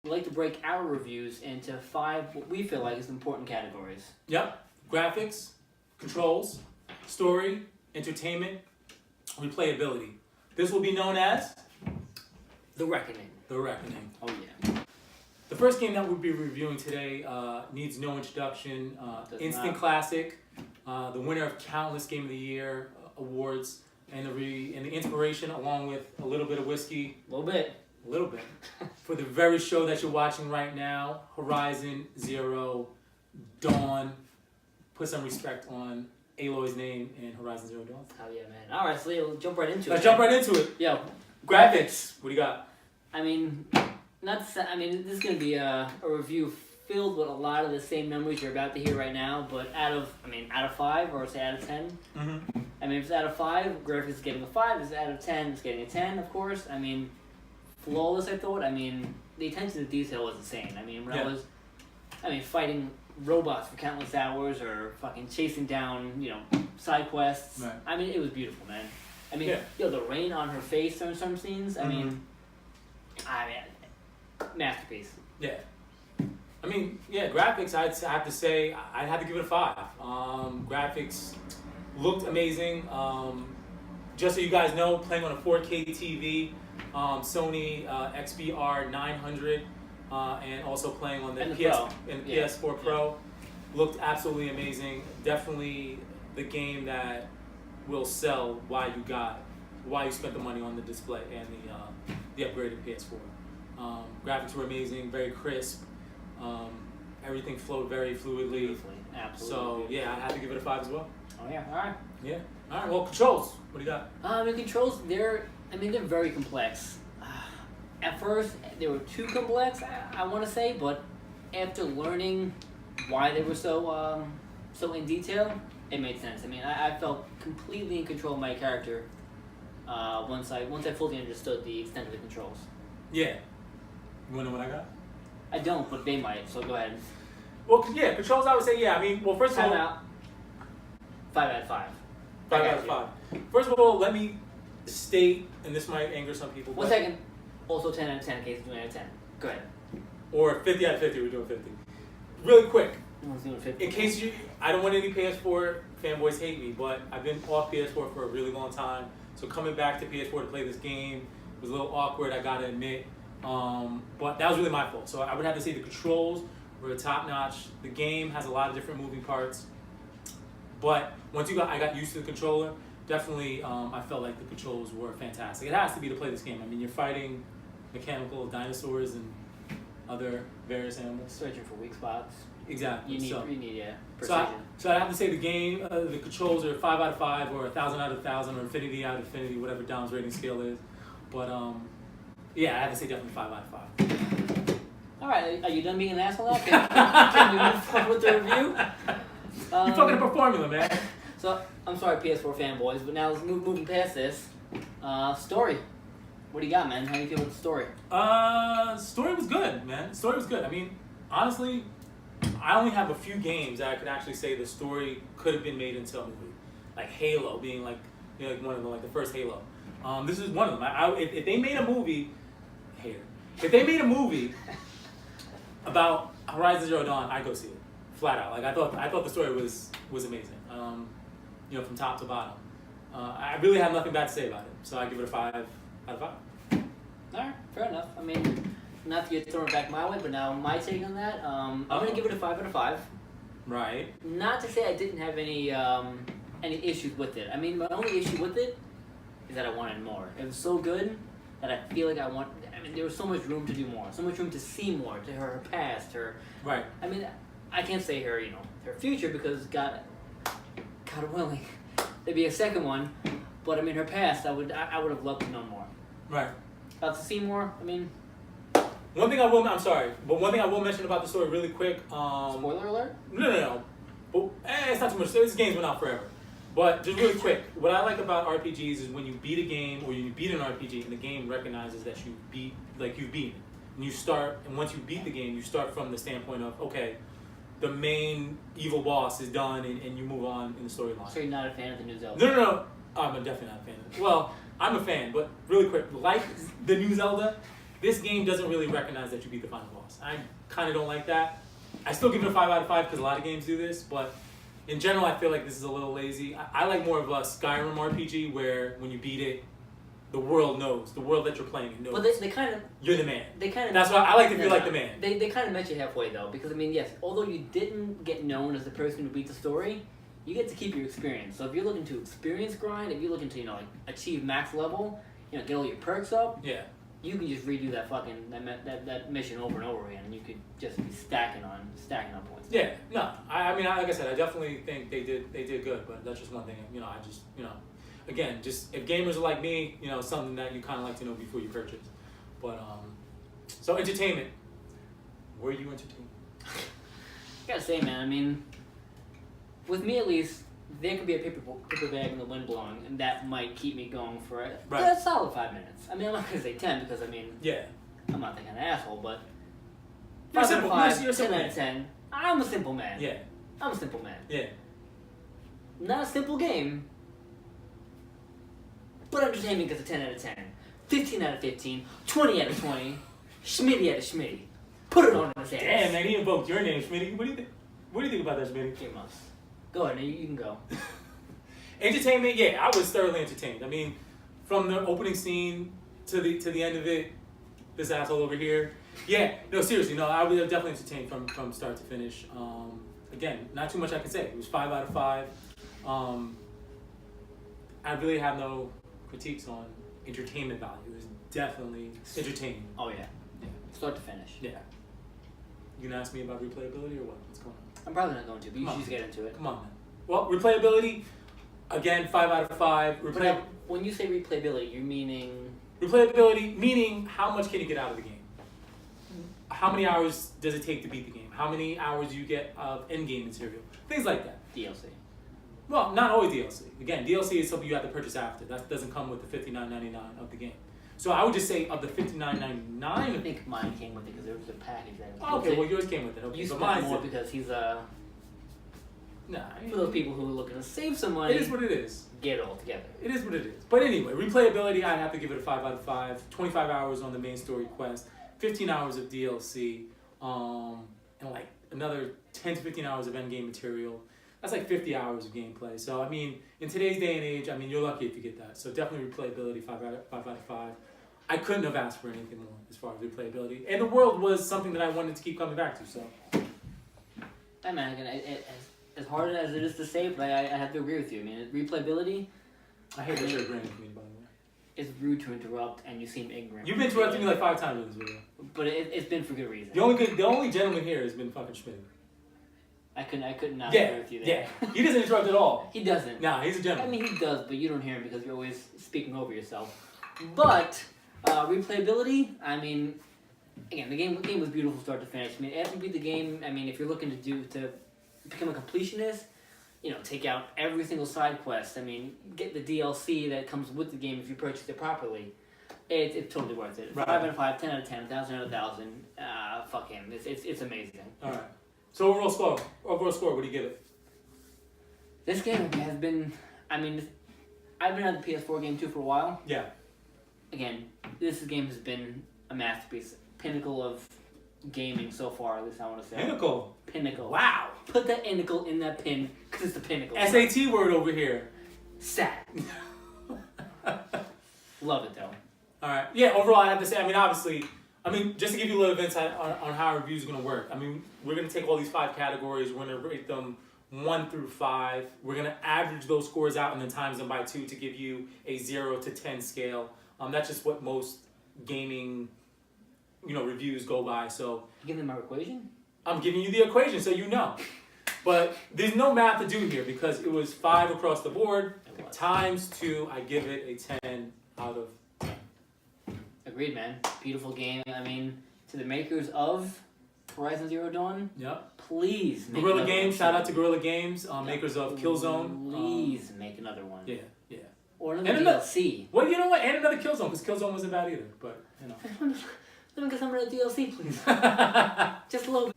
we like to break our reviews into 5 what we feel like is important categories. Yep. Graphics, controls, story, entertainment, replayability. This will be known as The Reckoning. The Reckoning. Oh yeah. The first game that we'll be reviewing today needs no introduction. Instant classic, the winner of countless Game of the Year awards, and the inspiration, along with a little bit of whiskey. A little bit. For the very show that you're watching right now, Horizon Zero Dawn. Put some respect on Aloy's name in Horizon Zero Dawn. Oh yeah, man. All right, so we'll jump right into it. Let's jump right into it. Yo, Graphics. What do you got? I mean, this is gonna be a review filled with a lot of the same memories you're about to hear right now. But out of 5, or say out of 10. Mm-hmm. I mean, if it's out of 5, graphics is getting a 5. If it's out of 10, it's getting a 10. Of course. I mean, flawless. I thought. I mean, the attention to detail was insane. I mean, when I was, fighting robots for countless hours, or fucking chasing down, side quests. Right. I mean, it was beautiful, man. I mean, the rain on her face during some scenes. I mean, masterpiece. Yeah. I mean, graphics, I'd have to say, I'd have to give it a 5. Graphics looked amazing. Just so you guys know, playing on a 4K TV, Sony XBR 900, and also playing on the PS4 Pro. Looked absolutely amazing. Definitely the game that will sell why you spent the money on the display and the upgraded PS4. Graphics were amazing, very crisp. Everything flowed very fluidly. Absolutely. So I have to give it a 5 as well. Oh yeah, all right. Yeah. All right. Well, controls. What do you got? The controls, they're very complex. At first, they were too complex, I want to say, but after learning why they were so in detail, it made sense. I mean, I felt completely in control of my character once I fully understood the extent of the controls. Yeah. You want to know what I got? I don't, but they might, so go ahead. Well, controls, I would say, first of all... 5 out of 5. 5 out of 5. First of all, let me state, and this might anger some people. 1 second. Also 10 out of 10 in case it's 2 out of 10. Go ahead. Or 50 out of 50, we're doing 50. Really quick. Doing 50. In case I don't want any PS4 fanboys hate me, but I've been off PS4 for a really long time. So coming back to PS4 to play this game was a little awkward, I gotta admit. But that was really my fault. So I would have to say the controls were top notch. The game has a lot of different moving parts. But once I got used to the controller, definitely I felt like the controls were fantastic. It has to be to play this game. I mean, you're fighting mechanical dinosaurs and other various animals. Searching for weak spots. Exactly. You need so precision. So I have to say the game, the controls are 5 out of 5, or 1,000 out of 1,000, or infinity out of infinity, whatever Dom's rating scale is. But I have to say definitely 5 out of 5. All right, are you done being an asshole now? Can we move on with the review? You're fucking up a formula, man. So I'm sorry, PS4 fanboys, but now let's moving past this. Story. What do you got, man? How do you feel with the story? Story was good, man. Story was good. I mean, honestly, I only have a few games that I could actually say the story could have been made into a movie, like Halo being like one of them, like the first Halo. This is one of them. If they made a movie, if they made a movie about Horizon Zero Dawn, I'd go see it, flat out. Like I thought the story was amazing. From top to bottom. I really have nothing bad to say about it, so I give it a 5 out of 5. All right, fair enough. I mean, not to get thrown back my way, but now my take on that, I'm gonna give it a 5 out of 5. Right. Not to say I didn't have any issues with it. I mean, my only issue with it is that I wanted more. It was so good that I feel like there was so much room to do more, so much room to see more, to her past, her. Right. I mean, I can't say her future, because God willing, there'd be a second one. But I mean, her past, I would have loved to know more. Right. About to see more. I mean. One thing I will mention about the story really quick. Spoiler alert? No. But it's not too much. This game's been out forever. But just really quick, what I like about RPGs is when you beat a game or you beat an RPG and the game recognizes that you've beaten. And you start, and once you beat the game, you start from the standpoint of, okay, the main evil boss is done, and you move on in the storyline. So you're not a fan of the new Zelda? No. I'm definitely not a fan of it. Well, I'm a fan, but really quick, like the new Zelda, this game doesn't really recognize that you beat the final boss. I kind of don't like that. I still give it a 5 out of 5 because a lot of games do this, but in general, I feel like this is a little lazy. I like more of a Skyrim RPG where when you beat it, the world knows. The world that you're playing in knows. But they kind of... You're the man. They kind of... That's why I like to feel like the man. They kind of met you halfway, though, because, I mean, yes, although you didn't get known as the person who beat the story, you get to keep your experience. So if you're looking to experience grind, if you're looking to, like, achieve max level, get all your perks up, Yeah. you can just redo that mission over and over again, and you could just be stacking on points. Yeah, no, I mean, like I said, I definitely think they did good, but that's just one thing. Again, just if gamers are like me, something that you kind of like to know before you purchase. But so entertainment, were you entertained? Gotta say, man, I mean, with me at least, there could be a paper bag in the wind blowing, and that might keep me going for a solid 5 minutes. I mean, I'm not gonna say 10 because yeah, I'm not that kind of asshole, but you're 5 simple. out of 5, You're 10 simple. out of 10. I'm a simple man. Yeah, I'm a simple man. yeah. Not a simple game, but entertainment gets a 10 out of 10, 15 out of 15, 20 out of 20, Schmitty out of Schmitty. Put it on his ass. Damn, man, he invoked your name, Schmitty. What do you think? What do you think about that, Schmitty? Game us. Go ahead, you can go. Entertainment, yeah, I was thoroughly entertained. I mean, from the opening scene to the end of it, this asshole over here. Yeah, no, seriously, no, I was definitely entertained from start to finish. Again, not too much I can say. It was 5 out of 5. I really have no critiques on entertainment value. It was definitely entertaining. Oh yeah. Start to finish. Yeah. You gonna ask me about replayability or what? What's going on? I'm probably not going to, but you Come should on. just get into it. Come on, man. Well, replayability, again, 5 out of 5. But now, when you say replayability, you're meaning... Replayability, meaning how much can you get out of the game? How many hours does it take to beat the game? How many hours do you get of end-game material? Things like that. DLC. Well, not always DLC. Again, DLC is something you have to purchase after. That doesn't come with the $59.99 of the game. So I would just say of the $59.99... I think mine came with it because there was a package that... Oh, okay, well yours came with it. Okay, You but spent mine's more because he's Nah, for those people who are looking to save some money, it is what it is. get it all together. It is what it is. But anyway, replayability, I'd have to give it a 5 out of 5. 25 hours on the main story quest, 15 hours of DLC, and like another 10 to 15 hours of endgame material. That's like 50 hours of gameplay. So, I mean, in today's day and age, I mean, you're lucky if you get that. So definitely replayability, 5 out of 5. I couldn't have asked for anything more as far as replayability. And the world was something that I wanted to keep coming back to, so. I mean, again, as hard as it is to say, but I have to agree with you. I mean, replayability... I hate that you're agreeing with me, by the way. It's rude to interrupt, and you seem ignorant. You've been interrupting me like 5 times in this video. But it's been for good reason. The only gentleman here has been fucking Schmidt. I couldn't not Yeah, agree with you there. yeah. He doesn't interrupt at all. He doesn't. Nah, he's a I gentleman. mean, he does, but you don't hear him because you're always speaking over yourself. But replayability, I mean, again, the game was beautiful start to finish. I mean, after you beat the game, I mean, if you're looking to become a completionist, take out every single side quest. I mean, get the DLC that comes with the game if you purchase it properly. It's totally worth it. Right. 5 out of 5, 10 out of 10, 1,000 out of 1,000. Fuck him. It's amazing. All right. So overall score, what do you give it? This game has been. I mean, I've been on the PS4 game too for a while. Yeah. Again, this game has been a masterpiece, pinnacle of gaming so far. At least I want to say. Pinnacle. Wow. Put that pinnacle in that pin, cause it's the pinnacle. SAT word over here. Sat. Love it though. All right. Yeah. Overall, I have to say. I mean, obviously. I mean, just to give you a little insight on how our reviews are going to work. I mean, we're going to take all these 5 categories. We're going to rate them 1 through 5. We're going to average those scores out and then times them by 2 to give you a 0 to 10 scale. That's just what most gaming, reviews go by. So You give them my equation? I'm giving you the equation so you know. But there's no math to do here because it was 5 across the board. It was. Times 2, I give it a 10 out of 10. Agreed, man. Beautiful game. I mean, to the makers of Horizon Zero Dawn, Yep. please make Guerrilla another Games, one. shout out to Guerrilla Games, makers of Killzone. Please make another one. Yeah. Or another And another- DLC. Well, you know what? And another Killzone, because Killzone wasn't bad either. But, Let me get some of the DLC, please. Just a little